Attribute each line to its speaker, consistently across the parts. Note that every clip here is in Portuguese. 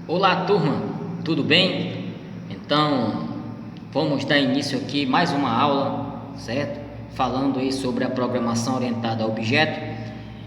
Speaker 1: Olá, turma, tudo bem? Então, vamos dar início aqui mais uma aula, certo? Falando aí sobre a programação orientada a objeto.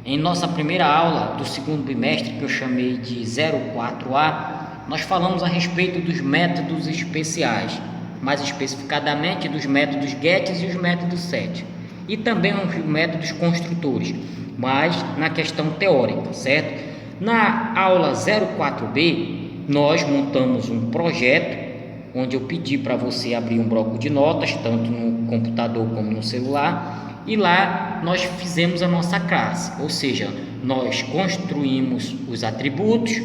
Speaker 1: Em nossa primeira aula do segundo bimestre, que eu chamei de 04A, nós falamos a respeito dos métodos especiais, mais especificadamente dos métodos GETs e os métodos SET, e também os métodos construtores, mas na questão teórica, certo? Na aula 04B, nós montamos um projeto onde eu pedi para você abrir um bloco de notas, tanto no computador como no celular, e lá nós fizemos a nossa classe, ou seja, nós construímos os atributos,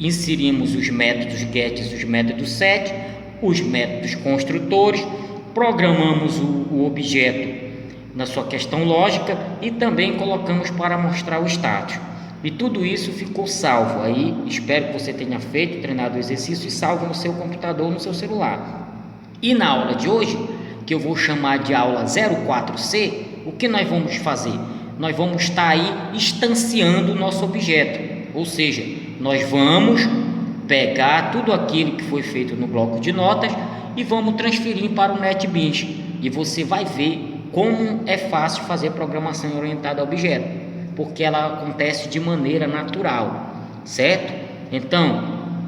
Speaker 1: inserimos os métodos GET e os métodos SET, os métodos construtores, programamos o objeto na sua questão lógica e também colocamos para mostrar o status. E tudo isso ficou salvo aí, espero que você tenha feito, treinado o exercício e salvo no seu computador ou no seu celular. E na aula de hoje, que eu vou chamar de aula 04C, o que nós vamos fazer? Nós vamos estar aí instanciando o nosso objeto, ou seja, nós vamos pegar tudo aquilo que foi feito no bloco de notas e vamos transferir para o NetBeans. E você vai ver como é fácil fazer programação orientada a objeto, porque ela acontece de maneira natural, certo? Então,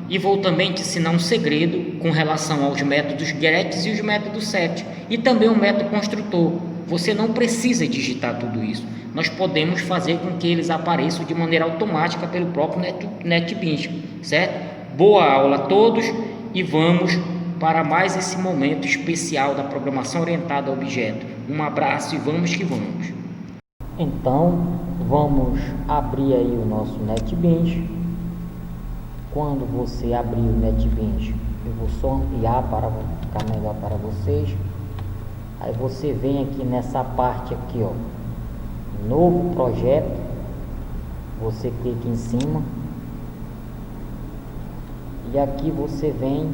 Speaker 1: e vou também te ensinar um segredo com relação aos métodos GET e os métodos SET, e também o método construtor. Você não precisa digitar tudo isso, nós podemos fazer com que eles apareçam de maneira automática pelo próprio NetBeans, certo? Boa aula a todos e vamos para mais esse momento especial da programação orientada a objeto. Um abraço e vamos que vamos. Então, vamos abrir aí o nosso NetBeans. Quando você abrir o NetBeans, eu vou só ampliar para ficar melhor para vocês. Aí você vem aqui nessa parte aqui, ó, novo projeto, você clica em cima e aqui você vem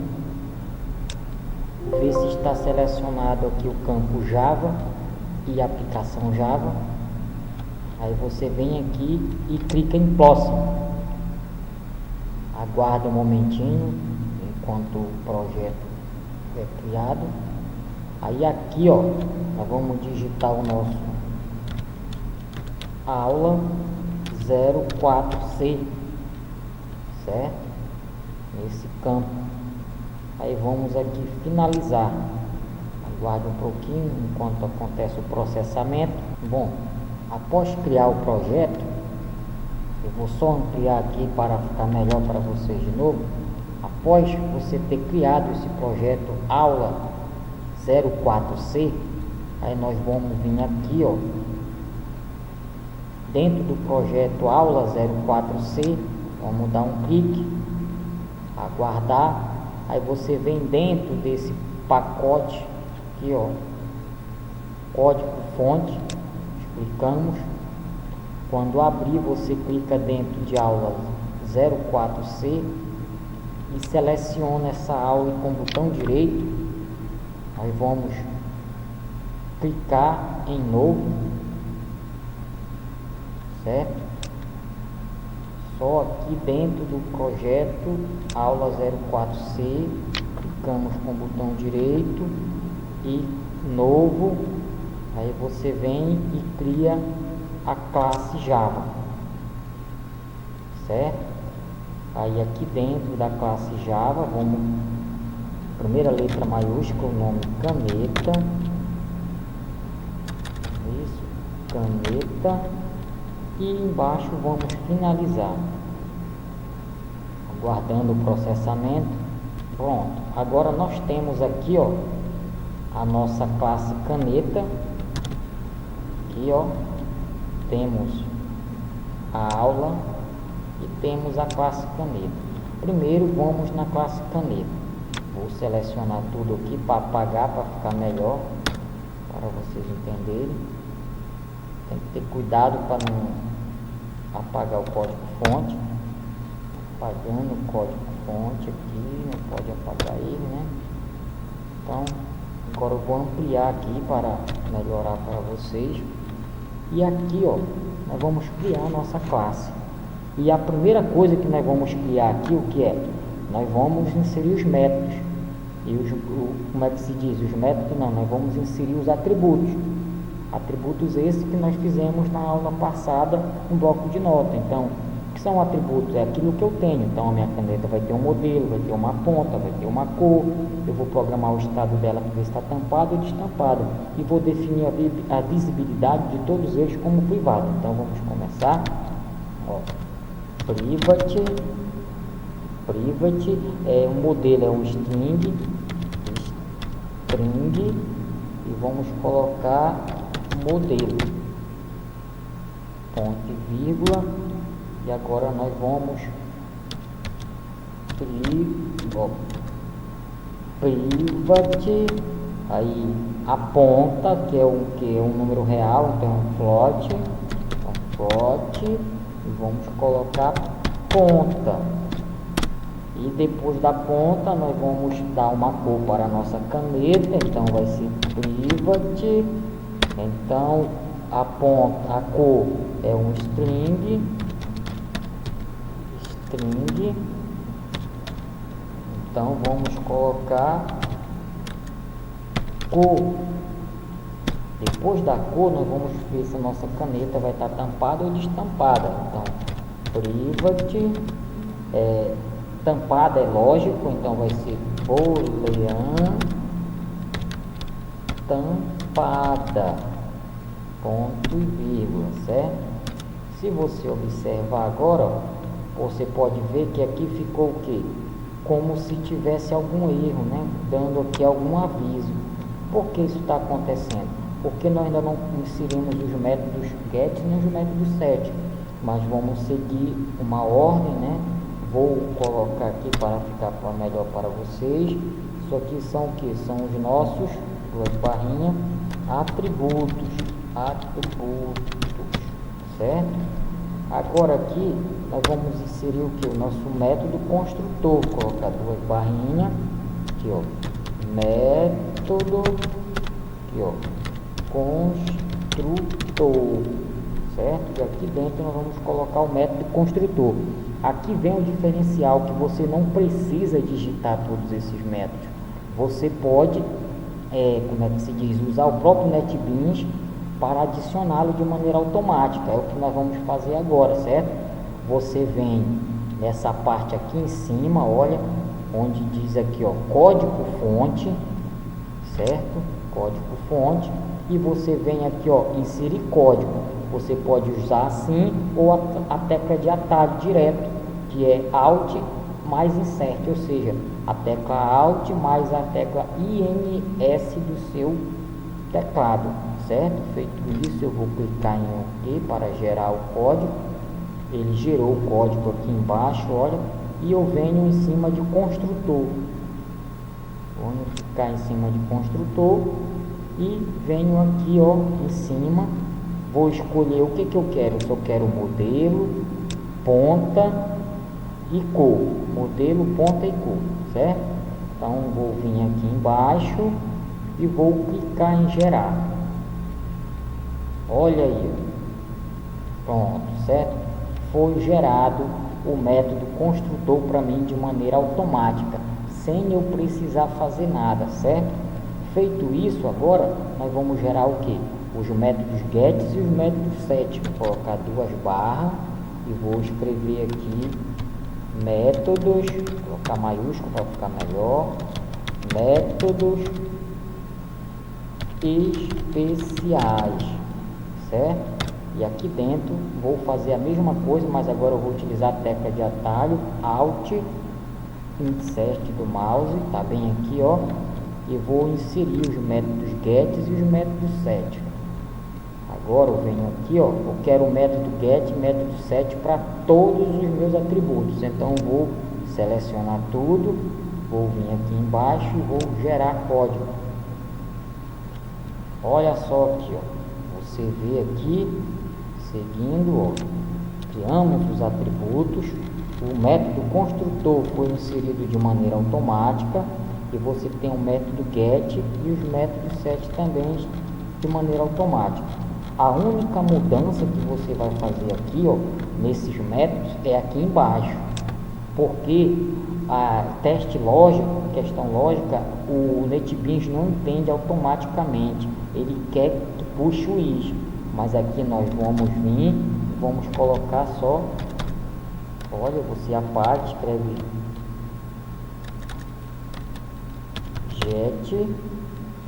Speaker 1: ver se está selecionado aqui o campo Java e aplicação Java. Aí você vem aqui e clica em próximo. Aguarda um momentinho enquanto o projeto é criado. Aí aqui, ó, nós vamos digitar o nosso aula 04C, certo? Nesse campo. Aí vamos aqui finalizar. Aguarde um pouquinho enquanto acontece o processamento. Bom, após criar o projeto, eu vou só ampliar aqui para ficar melhor para vocês de novo. Após você ter criado esse projeto aula 04C, aí nós vamos vir aqui, ó, dentro do projeto aula 04C, vamos dar um clique, aguardar, aí você vem dentro desse pacote aqui, ó, código fonte, clicamos. Quando abrir, você clica dentro de aula 04C e seleciona essa aula com o botão direito. Nós vamos clicar em novo, certo? Só aqui dentro do projeto aula 04C, clicamos com o botão direito e novo. Aí você vem e cria a classe Java, certo? Aí aqui dentro da classe Java, vamos, primeira letra maiúscula, o nome caneta, isso, caneta, e embaixo vamos finalizar, aguardando o processamento. Pronto, agora nós temos aqui, ó, a nossa classe caneta. Aqui, ó, temos a aula e temos a classe caneta. Primeiro vamos na classe caneta. Vou selecionar tudo aqui para apagar, para ficar melhor, para vocês entenderem. Tem que ter cuidado para não apagar o código fonte. Apagando o código fonte aqui, não pode apagar ele, né? Então, agora eu vou ampliar aqui para melhorar para vocês. E aqui, ó, nós vamos criar a nossa classe. E a primeira coisa que nós vamos criar aqui, o que é?
Speaker 2: nós vamos inserir os métodos. E como é que se diz? Os métodos não, nós vamos inserir os atributos. Atributos esses que nós fizemos na aula passada no bloco de nota. Então, o que são atributos? É aquilo que eu tenho. Então, a minha caneta vai ter um modelo, vai ter uma ponta, vai ter uma cor. Eu vou programar o estado dela para ver se está tampada ou destampada. E vou definir a visibilidade de todos eles como privado. Então, vamos começar. Ó, private, o modelo é um string, e vamos colocar modelo, ponto e vírgula, e agora nós vamos private, aí a ponta, que é um número real, então um float, e vamos colocar ponta. E depois da ponta nós vamos dar uma cor para a nossa caneta, então vai ser private. Então a cor é um string. Então vamos colocar cor. Depois da cor nós vamos ver se a nossa caneta vai estar tampada ou destampada. Então private, tampada é lógico, então vai ser boolean tampada, ponto e vírgula, certo? Se você observar agora, ó, você pode ver que aqui ficou o que? Como se tivesse algum erro, né? Dando aqui algum aviso. Por que isso está acontecendo? Porque nós ainda não inserimos os métodos get nem os métodos set, mas vamos seguir uma ordem, né? Vou colocar aqui para ficar melhor para vocês. Isso aqui são o que? São os nossos, duas barrinhas, atributos, certo? Agora aqui nós vamos inserir o que? O nosso método construtor. Vou colocar duas barrinhas aqui, ó, método aqui, ó, construtor, certo? E aqui dentro nós vamos colocar o método construtor. Aqui vem o diferencial, que você não precisa digitar todos esses métodos. Você pode, como é que se diz, usar o próprio NetBeans para adicioná-lo de maneira automática. É o que nós vamos fazer agora, certo? Você vem nessa parte aqui em cima, olha, onde diz aqui, ó, código fonte, certo? Código fonte, e você vem aqui, ó, inserir código. Você pode usar assim ou a tecla de atalho direto, que é Alt mais Insert, ou seja, a tecla Alt mais a tecla INS do seu teclado, certo? Feito isso, eu vou clicar em OK para gerar o código. Ele gerou o código aqui embaixo, olha, e eu venho em cima de construtor. Vou clicar em cima de construtor e venho aqui, ó, em cima. Vou escolher o que eu quero. Se eu quero modelo, ponta e cor. Modelo, ponta e cor, certo? Então vou vir aqui embaixo e vou clicar em gerar. Olha aí, pronto, certo? Foi gerado o método construtor para mim de maneira automática, sem eu precisar fazer nada, certo? Feito isso, agora nós vamos gerar o que? Os métodos get e os métodos set. Vou colocar duas barras e vou escrever aqui métodos, vou colocar maiúsculo para ficar melhor, métodos especiais, certo? E aqui dentro vou fazer a mesma coisa, mas agora eu vou utilizar a tecla de atalho Alt Insert do mouse, tá bem aqui, ó, e vou inserir os métodos get e os métodos set. Agora eu venho aqui, ó, eu quero o método get e método set para todos os meus atributos. Então eu vou selecionar tudo, vou vir aqui embaixo e vou gerar código. Olha só aqui, ó, você vê aqui, seguindo, ó, criamos os atributos, o método construtor foi inserido de maneira automática e você tem o método get e os métodos set também de maneira automática. A única mudança que você vai fazer aqui, ó, nesses métodos é aqui embaixo. porque a teste lógico, questão lógica, o NetBeans não entende automaticamente, ele quer que puxe o is, mas aqui nós vamos vir, vamos colocar só, olha, você apaga, escreve jet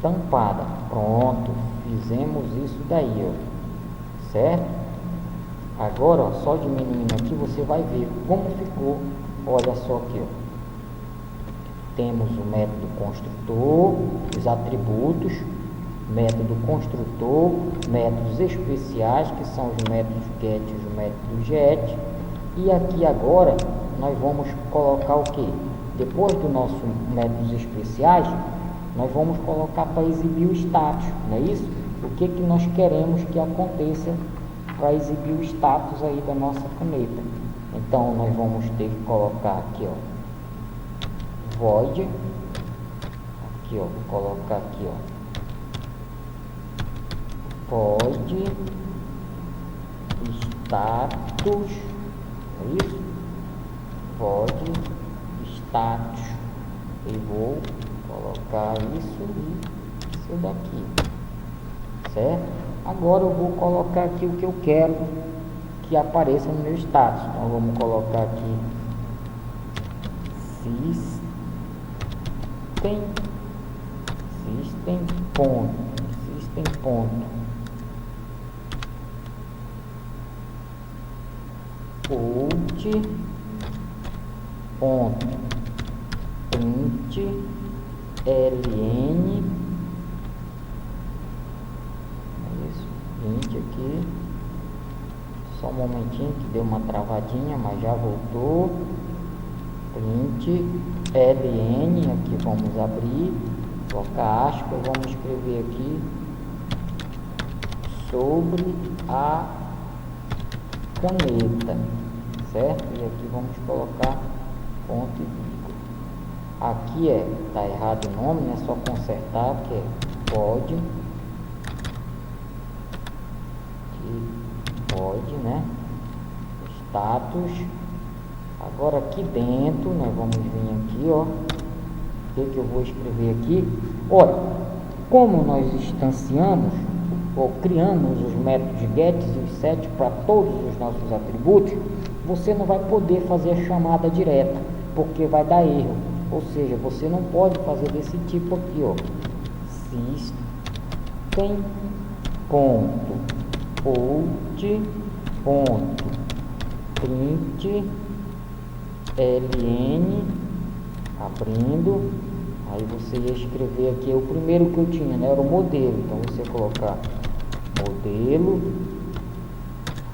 Speaker 2: tampada, pronto, fizemos isso daí, ó, certo? Agora, ó, só diminuindo aqui, você vai ver como ficou. Olha só aqui, ó. Temos o método construtor, os atributos, método construtor, métodos especiais, que são os métodos get e os métodos get. E aqui agora, nós vamos colocar o que? Depois do nosso métodos especiais, nós vamos colocar para exibir o status, não é isso? O que nós queremos que aconteça para exibir o status aí da nossa caneta. Então nós vamos ter que colocar aqui, ó, void, aqui, ó, vou colocar aqui, ó, void status, é isso? Void status, e vou colocar isso e isso daqui, certo? Agora eu vou colocar aqui o que eu quero que apareça no meu status. Então vamos colocar aqui system ponto out ponto print ln, print aqui, só um momentinho que deu uma travadinha, mas já voltou. Print ln, aqui vamos abrir, colocar aspas, vamos escrever aqui sobre a caneta, certo? E aqui vamos colocar ponto e vírgula. Aqui tá errado o nome, é só consertar, que é void, né? Status. Agora aqui dentro nós vamos vir aqui, ó, o que eu vou escrever aqui? Olha, como nós instanciamos ou criamos os métodos get e os set para todos os nossos atributos, você não vai poder fazer a chamada direta, porque vai dar erro. Ou seja, você não pode fazer desse tipo aqui, ó, system ponto out ponto print ln, abrindo, aí você ia escrever aqui, o primeiro que eu tinha, né, era o modelo, então você colocar modelo,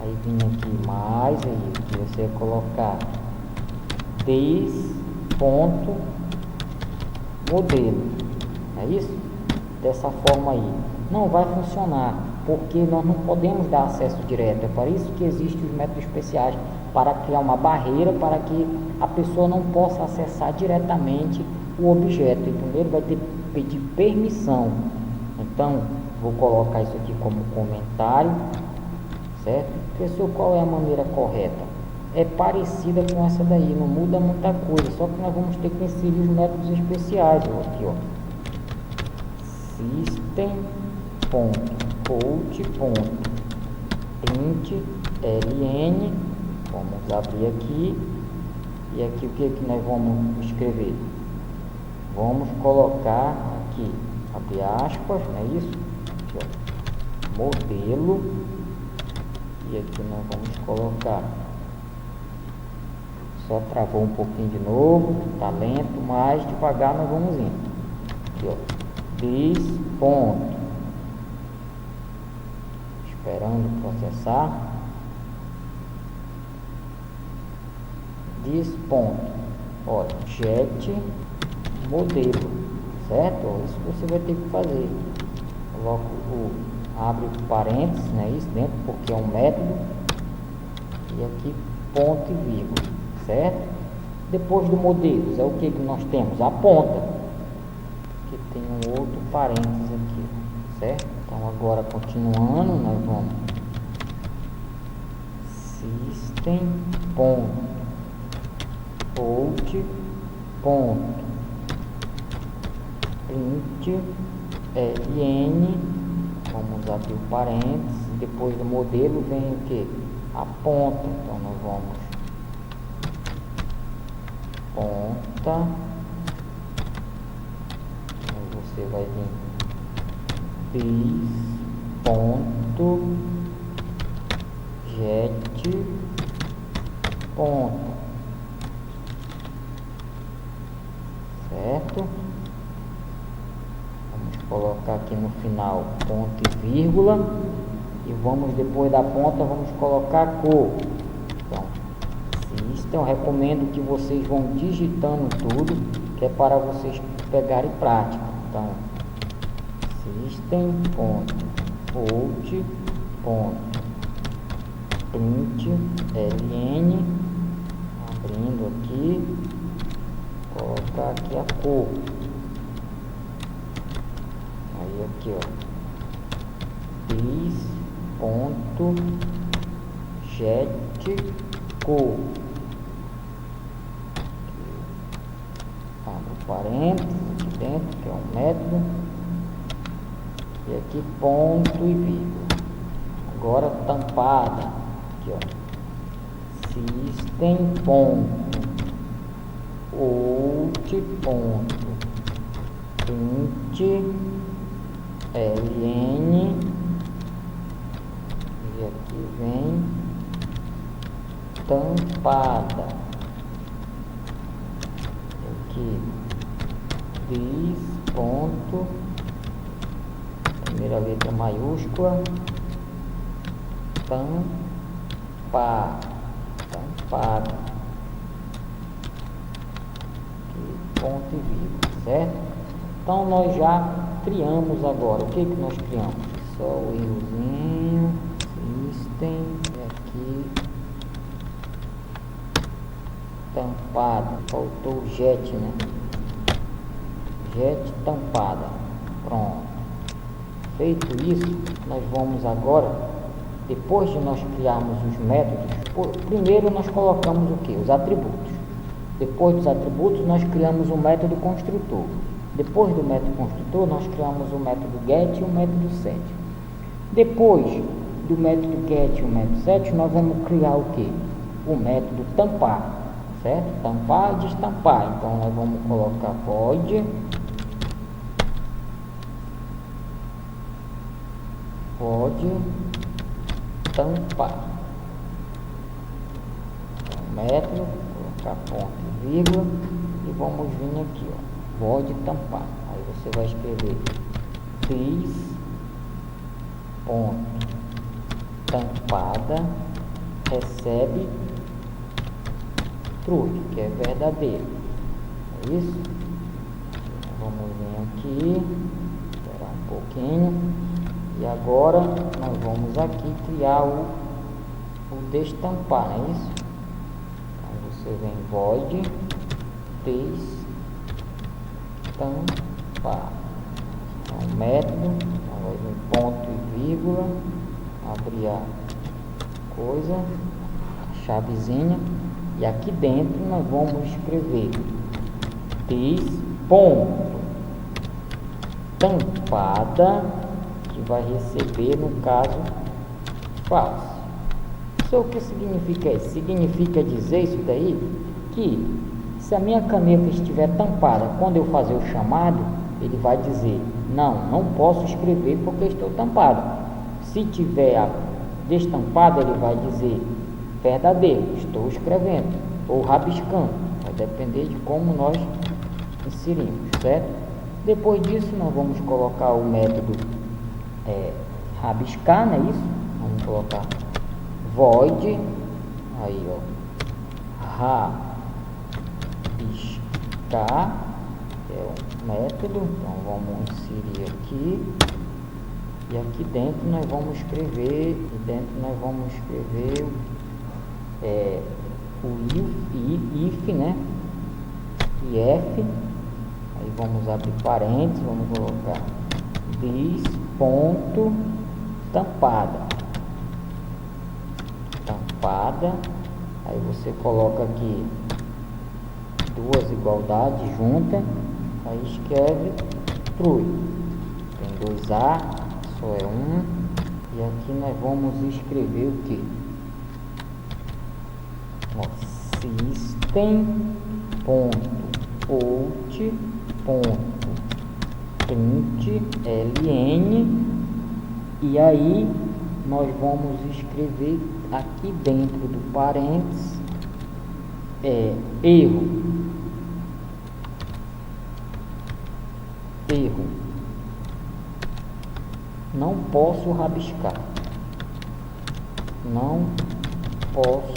Speaker 2: aí vinha aqui mais, aí aqui você ia colocar this ponto modelo, é isso? Dessa forma aí, não vai funcionar, porque nós não podemos dar acesso direto, é para isso que existem os métodos especiais, para criar uma barreira para que a pessoa não possa acessar diretamente o objeto. E primeiro vai ter que pedir permissão. Então, vou colocar isso aqui como comentário, certo? Pessoal, qual é a maneira correta? É parecida com essa daí, não muda muita coisa, só que nós vamos ter que inserir os métodos especiais, ó, aqui, ó. System.out.print ln, vamos abrir aqui, e aqui o que nós vamos escrever? Vamos colocar aqui, abre aspas, não é isso? Aqui, ó, modelo, e aqui nós vamos colocar, só travou um pouquinho de novo, tá lento, mas devagar nós vamos indo. Aqui, ó, this ponto, esperando processar. This ponto, ó, jet modelo, certo? Ó, isso você vai ter que fazer. Coloca abre parênteses, né? Isso dentro, porque é um método. E aqui ponto e vírgula, certo? Depois do modelos, é o que nós temos? A ponta. Aqui tem um outro parênteses aqui, certo? Então agora continuando, nós vamos system ponto out ponto print ln, vamos abrir o parênteses, depois do modelo vem o que? A ponta, então nós vamos ponta, aí você vai vir this ponto get ponta, certo? Vamos colocar aqui no final ponto e vírgula, e vamos, depois da ponta, vamos colocar a cor. Então, system, eu recomendo que vocês vão digitando tudo, que é para vocês pegarem prática. Então, system ponto out ponto print ln, abrindo aqui, colocar aqui a cor, aí aqui, ó, this ponto get cor, abre parênteses aqui dentro, que é um método, e aqui ponto e vírgula. Agora tampada, aqui, ó, system ponto out ponto print ln, e aqui vem tampada, aqui this ponto, primeira letra maiúscula, tampada, aqui, ponto e vírgula, certo? Então nós já criamos agora, o que nós criamos? Só o errozinho, system, e aqui tampada, faltou o jet, né? Jet tampada, pronto. Feito isso, nós vamos agora, depois de nós criarmos os métodos, primeiro nós colocamos o que? Os atributos. Depois dos atributos, nós criamos o método construtor. Depois do método construtor, nós criamos o método get e o método set. Depois do método get e o método set, nós vamos criar o que? O método tampar, certo? Tampar e destampar. Então, nós vamos colocar void tampar. Então, método, colocar ponto e vírgula, e vamos vir aqui, ó, void tampar. Aí você vai escrever this ponto tampada recebe true, que é verdadeiro. É isso? Vamos vir aqui, esperar um pouquinho. E agora nós vamos aqui criar o destampar, não é isso? Então você vem void destampar. Então método, então vai vir ponto e vírgula, abrir a coisa, a chavezinha, e aqui dentro nós vamos escrever this ponto tampada, que vai receber, no caso, false. Isso o que significa isso? Significa dizer isso daí, que se a minha caneta estiver tampada, quando eu fazer o chamado, ele vai dizer, não posso escrever porque estou tampado. Se tiver destampada, ele vai dizer, verdadeiro, estou escrevendo, ou rabiscando, vai depender de como nós inserimos, certo? Depois disso, nós vamos colocar o método rabiscar, não é isso? Vamos colocar void, aí ó, rabiscar, que é o método, então vamos inserir aqui, e aqui dentro nós vamos escrever, o if, né? E f, aí vamos abrir parênteses, vamos colocar this ponto tampada, aí você coloca aqui duas igualdades juntas, aí escreve true. Tem 2A, só é 1, e aqui nós vamos escrever o que? System.out.println, e aí nós vamos escrever aqui dentro do parênteses erro. Não posso rabiscar. Não posso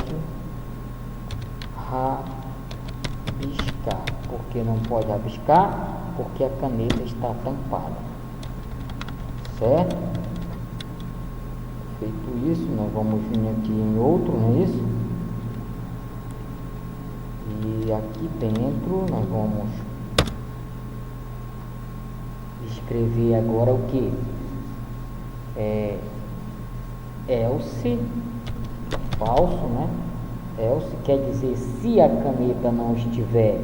Speaker 2: rabiscar. Por que não pode rabiscar? Porque a caneta está tampada. Certo? Feito isso, nós vamos vir aqui em outro, não é isso? E aqui dentro nós vamos escrever agora o que? Else, falso, né? Else quer dizer, se a caneta não estiver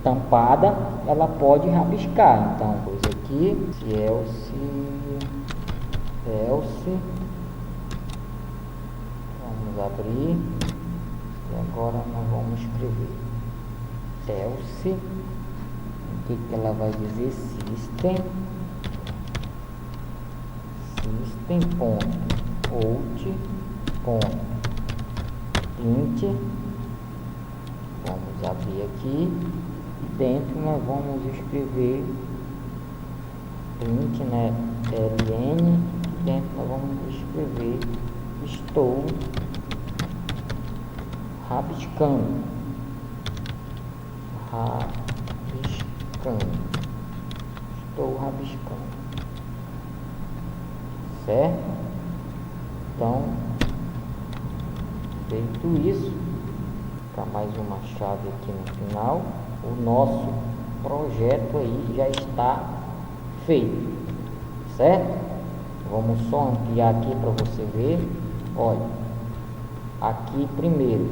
Speaker 2: tampada, ela pode rabiscar. Então, coisa aqui, se else, vamos abrir, e agora nós vamos escrever else, o que ela vai dizer? System.out.print, vamos abrir aqui, e dentro nós vamos escrever print, né, ln, dentro nós vamos escrever estou rabiscando, estou rabiscando, certo? Então, feito isso, para mais uma chave aqui no final, o nosso projeto aí já está feito, certo? Vamos só ampliar aqui para você ver. Olha, aqui primeiro,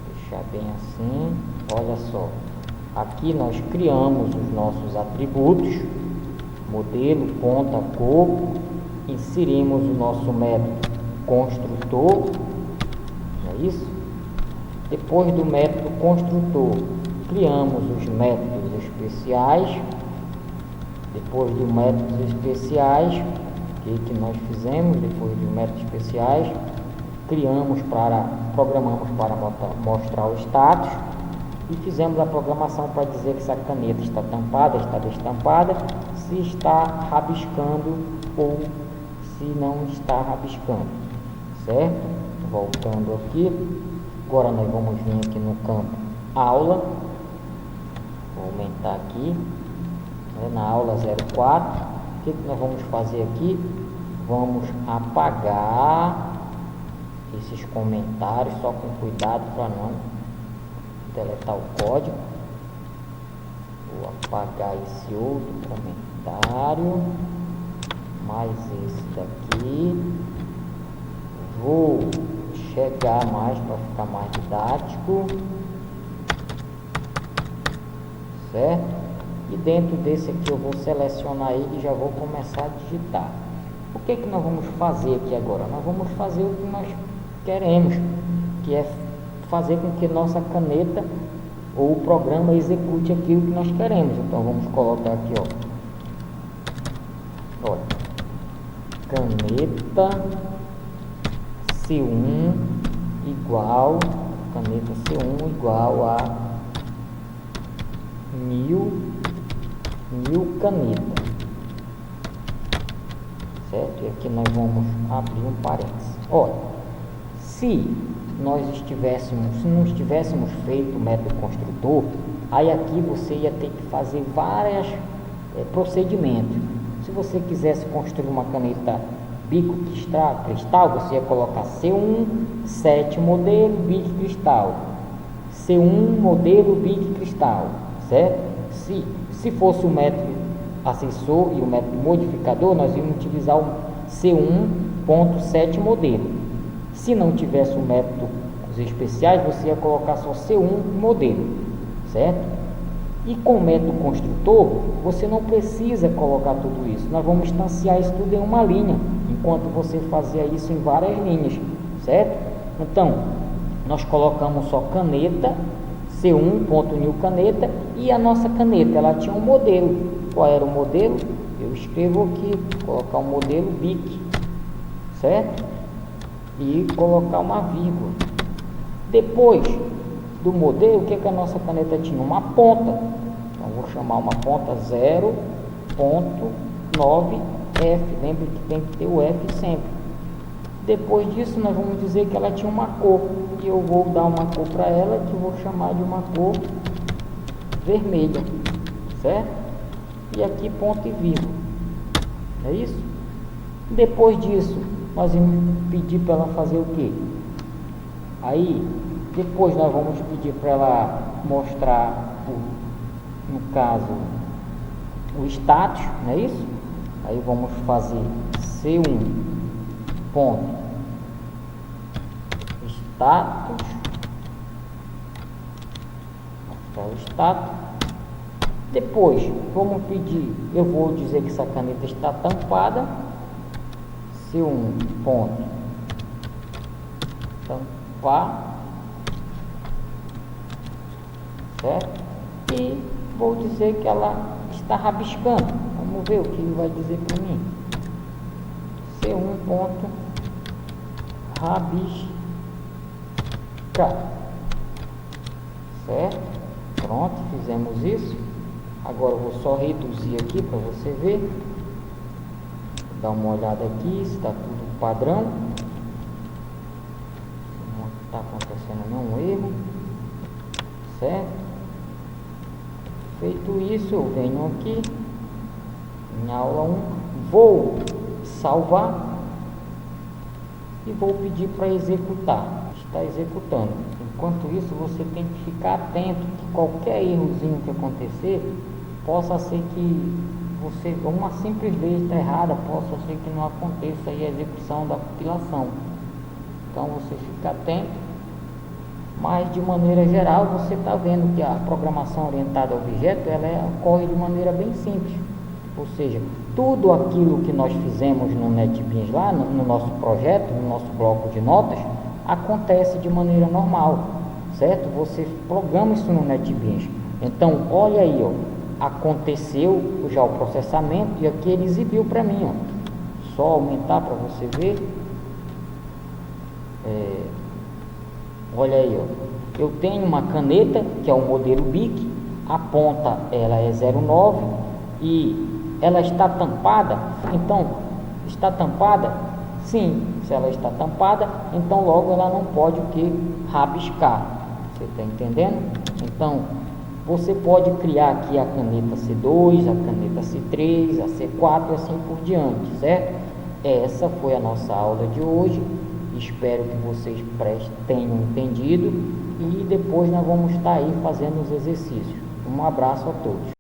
Speaker 2: deixar bem assim, olha só, aqui nós criamos os nossos atributos, modelo, ponta, cor, inserimos o nosso método construtor, não é isso? Depois do método construtor, criamos os métodos especiais. Depois dos métodos especiais, o que nós fizemos? Depois dos métodos especiais, programamos para mostrar o status e fizemos a programação para dizer que se a caneta está tampada, está destampada, se está rabiscando ou se não está rabiscando, certo? Voltando aqui, agora nós vamos vir aqui no campo aula, vou aumentar aqui, na aula 04, o que nós vamos fazer aqui? Vamos apagar esses comentários, só com cuidado para não deletar o código. Vou apagar esse outro comentário, mais esse daqui. Vou chegar mais para ficar mais didático, certo? E dentro desse aqui eu vou selecionar ele e já vou começar a digitar. O que nós vamos fazer aqui agora? Nós vamos fazer o que nós queremos, que é fazer com que nossa caneta ou o programa execute aquilo que nós queremos. Então vamos colocar aqui, ó, olha, caneta C1 igual, caneta C1 igual a 1000 canetas, certo? E aqui nós vamos abrir um parênteses. Olha, se não estivéssemos feito o método construtor, aí aqui você ia ter que fazer vários procedimentos. Se você quisesse construir uma caneta bico cristal, você ia colocar C1, 7 modelo, bico cristal, C1 modelo, bico cristal, certo? Se fosse o método acessor e o método modificador, nós íamos utilizar o C1.7 modelo. Se não tivesse o método os especiais, você ia colocar só C1 modelo, certo? E com o método construtor, você não precisa colocar tudo isso. Nós vamos instanciar isso tudo em uma linha, enquanto você fazia isso em várias linhas, certo? Então, nós colocamos só caneta, C1.new caneta, e a nossa caneta, ela tinha um modelo. Qual era o modelo? Eu escrevo aqui, colocar o modelo BIC, certo? E colocar uma vírgula. Depois do modelo, o que a nossa caneta tinha? Uma ponta. Então, vou chamar uma ponta 0.9F. Lembre que tem que ter o F sempre. Depois disso, nós vamos dizer que ela tinha uma cor. E eu vou dar uma cor para ela, que eu vou chamar de uma cor vermelha. Certo? E aqui ponto e vírgula. É isso? Depois disso, nós vamos pedir para ela fazer o quê? Aí, depois nós vamos pedir para ela mostrar, no caso, o status, não é isso? Aí vamos fazer C1 ponto status, mostrar o status. Depois vamos pedir, eu vou dizer que essa caneta está tampada, C1 ponto tampar, certo? E vou dizer que ela está rabiscando. Vamos ver o que ele vai dizer para mim. C1 ponto rabiscar, certo? Pronto, fizemos isso. Agora eu vou só reduzir aqui para você ver. Vou dar uma olhada aqui se está tudo padrão. Não está acontecendo nenhum erro, certo? Feito isso, eu venho aqui em aula 1, vou salvar e vou pedir para executar. Está executando. Enquanto isso, você tem que ficar atento que qualquer errozinho que acontecer, possa ser que você, uma simples letra errada, possa ser que não aconteça aí a execução da compilação. Então você fica atento, mas de maneira geral você está vendo que a programação orientada a objeto, ela ocorre de maneira bem simples. Ou seja, tudo aquilo que nós fizemos no NetBeans lá, no nosso projeto, no nosso bloco de notas, acontece de maneira normal, certo? Você programa isso no NetBeans. Então, olha aí, ó, aconteceu já o processamento e aqui ele exibiu para mim, ó. Só aumentar para você ver. Olha aí, ó. Eu tenho uma caneta que é o modelo BIC, a ponta ela é 0,9 e ela está tampada. Então, está tampada? Sim, se ela está tampada, então logo ela não pode o que? Rabiscar. Você está entendendo? Então, você pode criar aqui a caneta C2, a caneta C3, a C4 e assim por diante, certo? Essa foi a nossa aula de hoje. Espero que vocês tenham entendido e depois nós vamos estar aí fazendo os exercícios. Um abraço a todos.